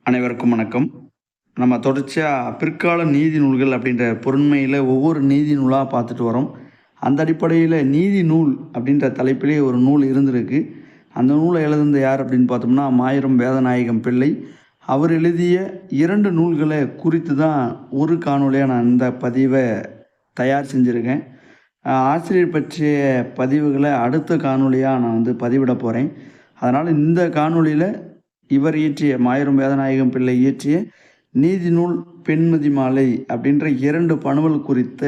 அனைவருக்கும் வணக்கம். நம்ம தொடர்ச்சியாக பிற்கால நீதி நூல்கள் அப்படின்ற பொருண்மையில் ஒவ்வொரு நீதி நூலாக பார்த்துட்டு வரோம். அந்த அடிப்படையில் நீதி நூல் அப்படின்ற தலைப்பிலே ஒரு நூல் இருந்திருக்கு. அந்த நூலை எழுதுனது யார் அப்படின்னு பார்த்தோம்னா மாயிரம் வேதநாயகம் பிள்ளை. அவர் எழுதிய 2 நூல்களை குறித்து தான் ஒரு காணொலியாக நான் இந்த பதிவை தயார் செஞ்சுருக்கேன். ஆசிரியர் பற்றிய பதிவுகளை அடுத்த காணொலியாக நான் பதிவிட போகிறேன். அதனால் இந்த காணொலியில் இவர் இயற்றிய மாயிரம் வேதநாயகம் பிள்ளை இயற்றிய நீதி நூல் பெண்மதி மாலை அப்படின்ற 2 பணுவல் குறித்த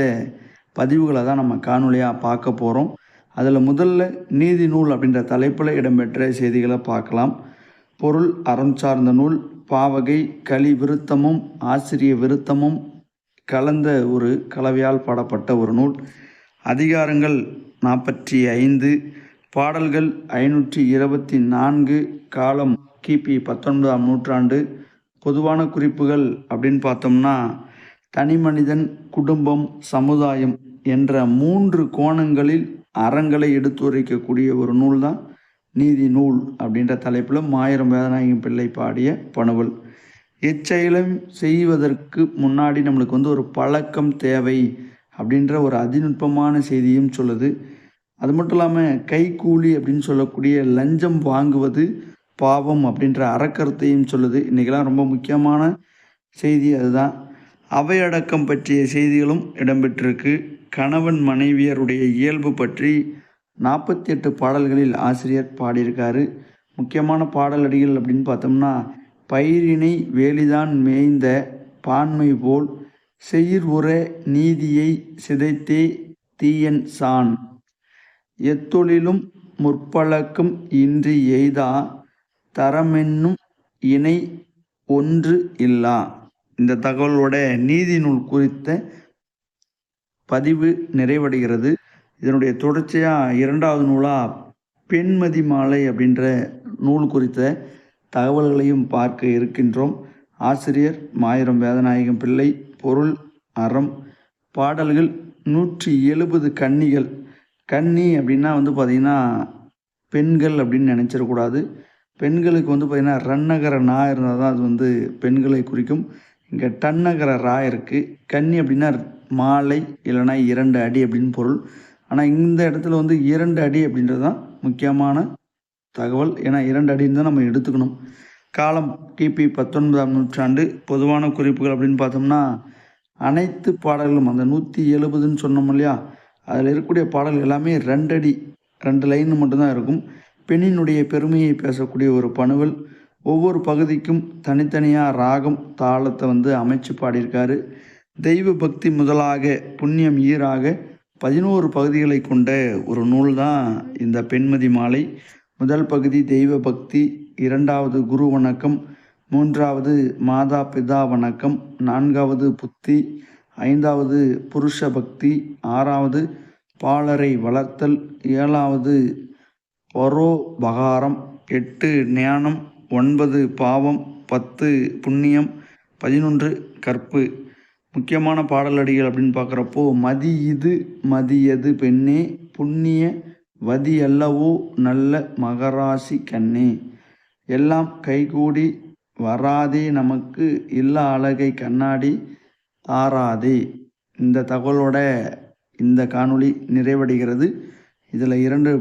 பதிவுகளை தான் நம்ம காணொலியாக பார்க்க போகிறோம். அதில் முதல்ல நீதி நூல் அப்படின்ற தலைப்பில் இடம்பெற்ற செய்திகளை பார்க்கலாம். பொருள் அறம் சார்ந்த நூல், பாவகை கலி விருத்தமும் ஆசிரிய விருத்தமும் கலந்த ஒரு கலவையால் பாடப்பட்ட ஒரு நூல். அதிகாரங்கள் 45, பாடல்கள் 524, காலம் கிபி 19ஆம் நூற்றாண்டு. பொதுவான குறிப்புகள் அப்படின்னு பார்த்தோம்னா தனி மனிதன், குடும்பம், சமுதாயம் என்ற 3 கோணங்களில் அறங்களை எடுத்துரைக்கக்கூடிய ஒரு நூல் தான் நீதி நூல் அப்படின்ற தலைப்பில் மாயிரம் வேதநாயகம் பிள்ளை பாடிய பணுவல். எச்செயலும் செய்வதற்கு முன்னாடி நம்மளுக்கு ஒரு பழக்கம் தேவை அப்படின்ற ஒரு அதிநுட்பமான செய்தியும் சொல்லுது. அது மட்டும் இல்லாமல் கைக்கூலி அப்படின்னு சொல்லக்கூடிய லஞ்சம் வாங்குவது பாவம் அப்படின்ற அறக்கருத்தையும் சொல்லுது. இன்றைக்கெல்லாம் ரொம்ப முக்கியமான செய்தி அதுதான். அவையடக்கம் பற்றிய செய்திகளும் இடம்பெற்றிருக்கு. கணவன் மனைவியருடைய இயல்பு பற்றி 48 பாடல்களில் ஆசிரியர் பாடியிருக்காரு. முக்கியமான பாடலடிகள் அப்படின்னு பார்த்தோம்னா பயிரினை வேலிதான் மேய்ந்த பான்மை போல் செயிர் உற நீதியை சிதைத்தே தீயன் சான் எத்தொழிலும் முற்பழக்கம் இன்றி எய்தா தரமென்னும் இணை ஒன்று இல்லா. இந்த தகவலோட நீதி நூல் குறித்த பதிவு நிறைவடைகிறது. இதனுடைய தொடர்ச்சியாக 2வது நூலாக பெண்மதி மாலை அப்படின்ற நூல் குறித்த தகவல்களையும் பார்க்க இருக்கின்றோம். ஆசிரியர் மாயிரம் வேதநாயகம் பிள்ளை. பொருள் அறம். பாடல்கள் 170 கன்னிகள். கன்னி அப்படின்னா பார்த்திங்கன்னா பெண்கள் அப்படின்னு நினச்சிடக்கூடாது. பெண்களுக்கு பார்த்திங்கன்னா ரன்னகர நா இருந்தால் தான் அது பெண்களை குறிக்கும். இங்கே டன்னகர ரா இருக்குது. கன்னி அப்படின்னா மாலை இல்லைனா 2 அடி அப்படின்னு பொருள். ஆனால் இந்த இடத்துல 2 அடி அப்படின்றது தான் முக்கியமான தகவல். ஏன்னா 2 அடின்னு தான் நம்ம எடுத்துக்கணும். காலம் கிபி 19ஆம் நூற்றாண்டு. பொதுவான குறிப்புகள் அப்படின்னு பார்த்தோம்னா அனைத்து பாடல்களும் அந்த 170ன்னு சொன்னோம் இல்லையா, அதில் இருக்கக்கூடிய பாடல்கள் எல்லாமே 2 அடி 2 லைன் மட்டும்தான் இருக்கும். பெண்ணினுடைய பெருமையை பேசக்கூடிய ஒரு பணுவல். ஒவ்வொரு பகுதிக்கும் தனித்தனியாக ராகம் தாளத்தை அமைச்சு பாடியிருக்காரு. தெய்வ பக்தி முதலாக புண்ணியம் ஈராக 11 பகுதிகளை கொண்ட ஒரு நூல் தான் இந்த பெண்மதி மாலை. முதல் பகுதி தெய்வ பக்தி, 2வது குரு வணக்கம், 3வது மாதா பிதா வணக்கம், 4வது புத்தி, 5வது புருஷ பக்தி, 6வது பாலரை வளர்த்தல், 7வது பரோபகாரம், 8 ஞானம், 9 பாவம், 10 புண்ணியம், 11 கற்பு. முக்கியமான பாடலடிகள் அப்படின்னு பார்க்குறப்போ மதி இது மதியது பெண்ணே புண்ணிய வதி அல்லவோ நல்ல மகராசி கண்ணே எல்லாம் கைகூடி வராதே நமக்கு இல்ல அழகை கண்ணாடி ஆறாதே. இந்த தகவலோட இந்த காணொளி நிறைவடைகிறது. இதில் 2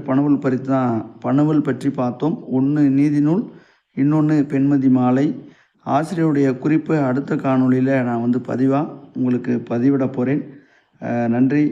பணுவல் பற்றி பார்த்தோம். ஒன்று நீதி நூல், இன்னொன்று பெண்மதி மாலை. ஆசிரியருடைய குறிப்பை அடுத்த காணொளியில் நான் பதிவாக உங்களுக்கு பதிவிட போகிறேன். நன்றி.